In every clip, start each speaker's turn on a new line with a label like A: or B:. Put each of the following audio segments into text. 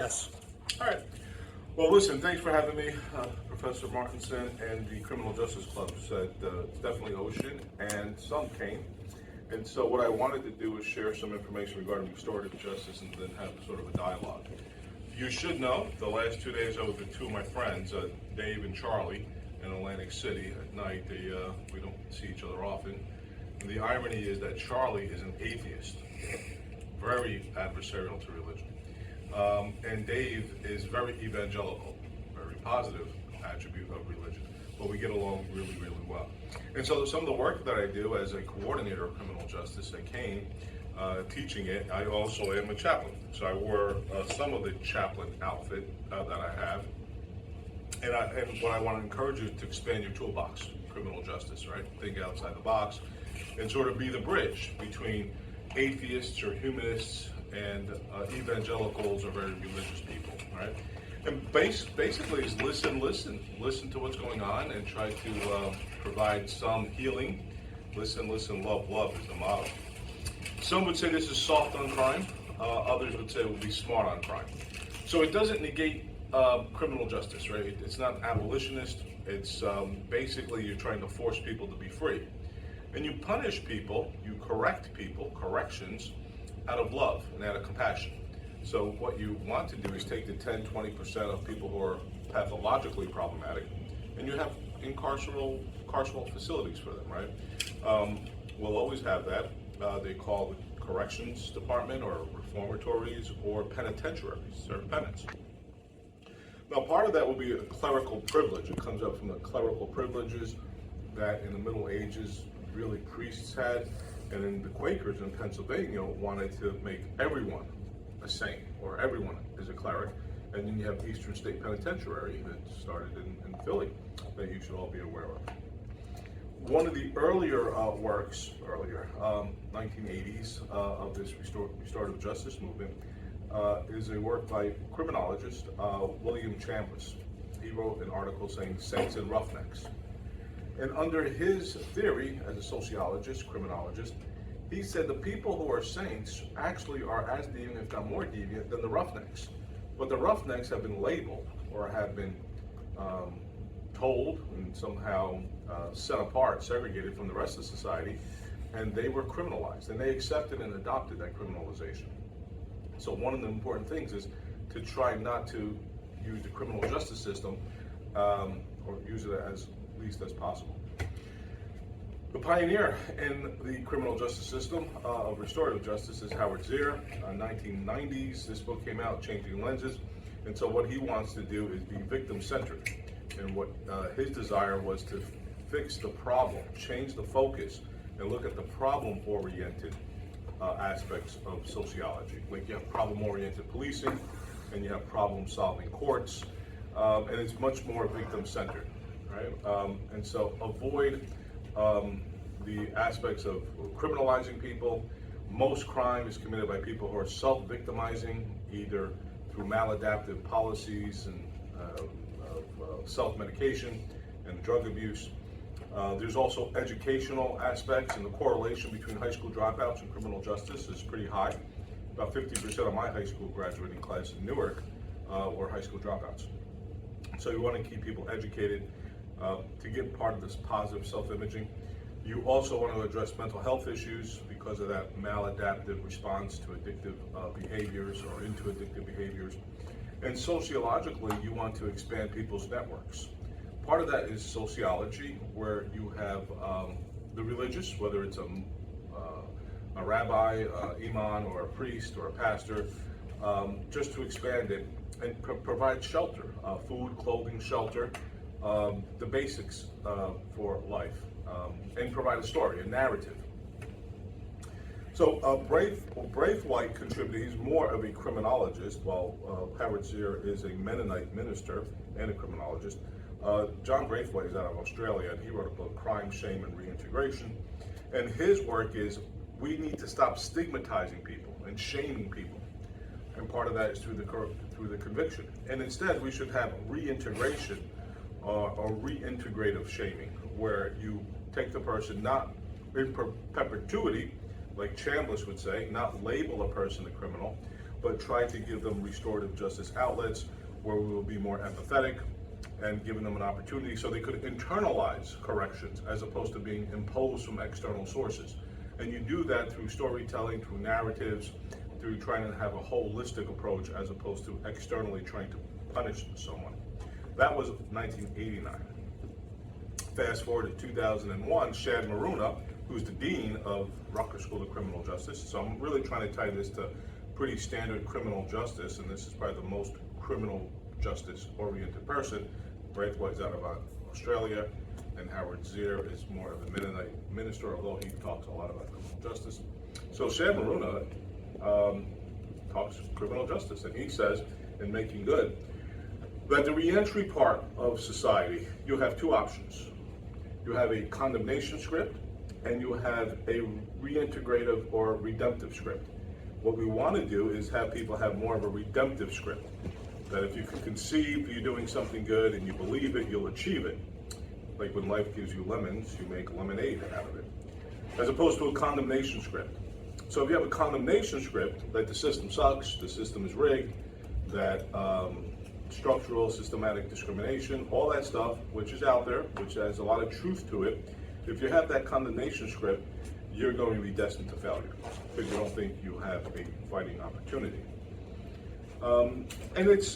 A: Yes.
B: All right. Well, listen, thanks for having me, Professor Martinson, and the Criminal Justice Club said it's definitely Ocean and some Kean. And so what I wanted to do is share some information regarding restorative justice and then have sort of a dialogue. You should know, the last 2 days I was with two of my friends, Dave and Charlie, in Atlantic City at night. We don't see each other often. And the irony is that Charlie is an atheist, very adversarial to religion. And Dave is very evangelical, very positive attribute of religion, but we get along really, really well. And so some of the work that I do as a coordinator of criminal justice at Kean, teaching it, I also am a chaplain. So I wear some of the chaplain outfit that I have. And what I want to encourage you to expand your toolbox, criminal justice, right? Think outside the box and sort of be the bridge between atheists or humanists and evangelicals or very religious people, right? And basically is listen to what's going on and try to provide some healing. Listen, love is the motto. Some would say this is soft on crime. Others would say it would be smart on crime. So it doesn't negate criminal justice, right? It's not abolitionist. It's basically you're trying to force people to be free. And you punish people, you correct people, corrections, out of love and out of compassion. So what you want to do is take the 10-20% of people who are pathologically problematic, and you have carceral facilities for them, right? We'll always have that. They call it corrections department or reformatories or penitentiaries, serve penance. Now part of that will be a clerical privilege. It comes up from the clerical privileges that in the Middle Ages really priests had. And then the Quakers in Pennsylvania wanted to make everyone a saint, or everyone is a cleric. And then you have Eastern State Penitentiary that started in Philly that you should all be aware of. One of the earlier works, 1980s, of this restorative justice movement is a work by criminologist William Chambliss. He wrote an article saying Saints and Roughnecks. And under his theory, as a sociologist, criminologist, he said the people who are saints actually are as deviant, if not more deviant, than the roughnecks. But the roughnecks have been labeled or have been told and somehow set apart, segregated from the rest of society, and they were criminalized. And they accepted and adopted that criminalization. So one of the important things is to try not to use the criminal justice system or use it as least as possible. The pioneer in the criminal justice system of restorative justice is Howard Zier. 1990s, this book came out, Changing Lenses. And so what he wants to do is be victim-centered. And what his desire was to fix the problem, change the focus, and look at the problem-oriented aspects of sociology. Like you have problem-oriented policing, and you have problem-solving courts, and it's much more victim-centered. Right? And so avoid the aspects of criminalizing people. Most crime is committed by people who are self-victimizing, either through maladaptive policies and self-medication and drug abuse. There's also educational aspects, and the correlation between high school dropouts and criminal justice is pretty high. About 50% of my high school graduating class in Newark were high school dropouts. So you want to keep people educated to get part of this positive self-imaging. You also want to address mental health issues because of that maladaptive response to addictive behaviors or into addictive behaviors. And sociologically, you want to expand people's networks. Part of that is sociology, where you have the religious, whether it's a rabbi, imam, or a priest, or a pastor, just to expand it and provide shelter, food, clothing, shelter, the basics for life, and provide a story, a narrative. So Braithwaite contributed. He's more of a criminologist, while Howard Zier is a Mennonite minister and a criminologist. John Braithwaite is out of Australia, and he wrote a book, Crime, Shame, and Reintegration. And his work is we need to stop stigmatizing people and shaming people. And part of that is through the conviction. And instead, we should have reintegration or reintegrative shaming, where you take the person not in perpetuity, like Chambliss would say, not label a person a criminal, but try to give them restorative justice outlets where we will be more empathetic and giving them an opportunity so they could internalize corrections as opposed to being imposed from external sources. And you do that through storytelling, through narratives, through trying to have a holistic approach as opposed to externally trying to punish someone. That was 1989. Fast forward to 2001, Shad Maruna, who's the dean of Rutgers School of Criminal Justice. So I'm really trying to tie this to pretty standard criminal justice, and this is probably the most criminal justice-oriented person. Braithwaite's out of Australia, and Howard Zier is more of a Mennonite minister, although he talks a lot about criminal justice. So Shad Maruna talks criminal justice, and he says, in Making Good, that the reentry part of society, you have two options. You have a condemnation script, and you have a reintegrative or redemptive script. What we want to do is have people have more of a redemptive script, that if you can conceive you're doing something good and you believe it, you'll achieve it. Like when life gives you lemons, you make lemonade out of it, as opposed to a condemnation script. So if you have a condemnation script that the system sucks, the system is rigged, that structural, systematic discrimination, all that stuff, which is out there, which has a lot of truth to it, if you have that condemnation script, you're going to be destined to failure because you don't think you have a fighting opportunity. And it's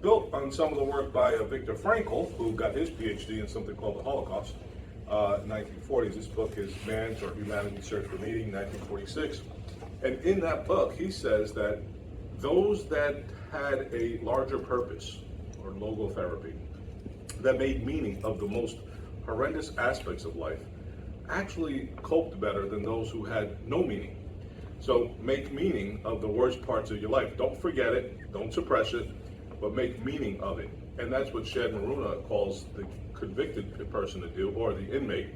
B: built on some of the work by Viktor Frankl, who got his PhD in something called the Holocaust in 1940s. This book is Man's or Humanity's Search for Meaning, 1946. And in that book, he says that those that had a larger purpose, or logotherapy, that made meaning of the most horrendous aspects of life, actually coped better than those who had no meaning. So make meaning of the worst parts of your life. Don't forget it, don't suppress it, but make meaning of it. And that's what Shad Maruna calls the convicted person to do, or the inmate.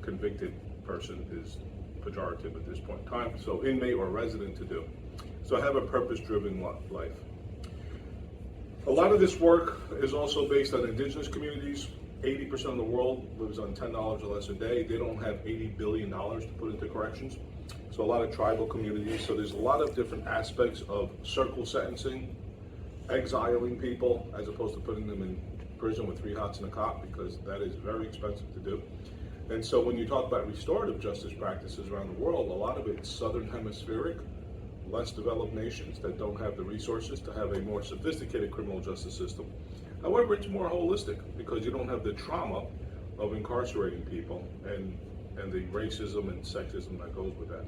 B: Convicted person is pejorative at this point in time, so inmate or resident to do. So have a purpose-driven life. A lot of this work is also based on indigenous communities. 80% of the world lives on $10 or less a day. They don't have $80 billion to put into corrections. So a lot of tribal communities. So there's a lot of different aspects of circle sentencing, exiling people, as opposed to putting them in prison with 3 hots and a cot, because that is very expensive to do. And so when you talk about restorative justice practices around the world, a lot of it's Southern Hemispheric, less developed nations that don't have the resources to have a more sophisticated criminal justice system. However, it's more holistic because you don't have the trauma of incarcerating people and the racism and sexism that goes with that.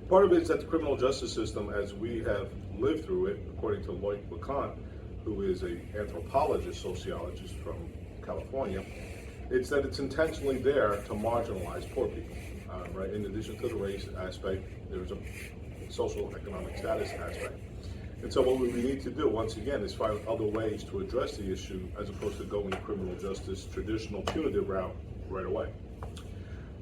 B: Part of it is that the criminal justice system, as we have lived through it, according to Lloyd LeConte, who is an anthropologist, sociologist from California, it's that it's intentionally there to marginalize poor people, right? In addition to the race aspect, there's a social economic status aspect. And so what we need to do, once again, is find other ways to address the issue as opposed to going the criminal justice traditional punitive route right away.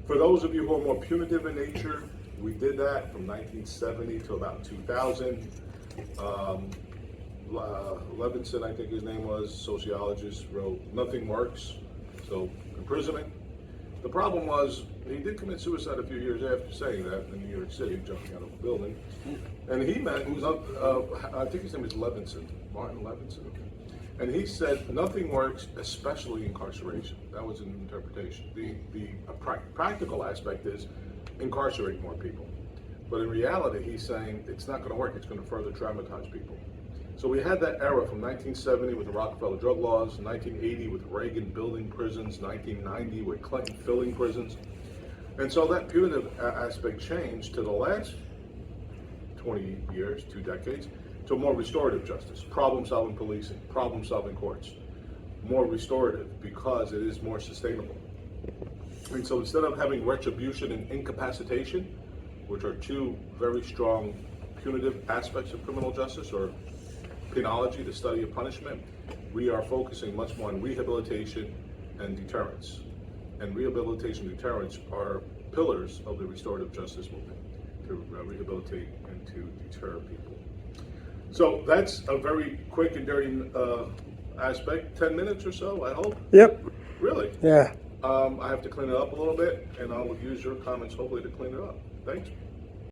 B: For those of you who are more punitive in nature, we did that from 1970 to about 2000. Levinson, I think his name was, sociologist, wrote Nothing Works, so imprisonment. The problem was, he did commit suicide a few years after saying that in New York City, jumping out of a building. And he met, I think his name is Levinson, Martin Levinson. And he said, nothing works, especially incarceration. That was an interpretation. The practical aspect is incarcerate more people. But in reality, he's saying it's not going to work, it's going to further traumatize people. So we had that era from 1970 with the Rockefeller drug laws, 1980 with Reagan building prisons, 1990 with Clinton filling prisons. And so that punitive aspect changed to the last 20 years, 2 decades, to more restorative justice, problem-solving policing, problem-solving courts, more restorative because it is more sustainable. And so instead of having retribution and incapacitation, which are 2 very strong punitive aspects of criminal justice, or penology, the study of punishment, we are focusing much more on rehabilitation and deterrence. And rehabilitation and deterrence are pillars of the restorative justice movement, to rehabilitate and to deter people. So that's a very quick and dirty aspect. 10 minutes or so, I hope?
A: Yep.
B: Really?
A: Yeah.
B: I have to clean it up a little bit, and I'll use your comments hopefully to clean it up. Thanks.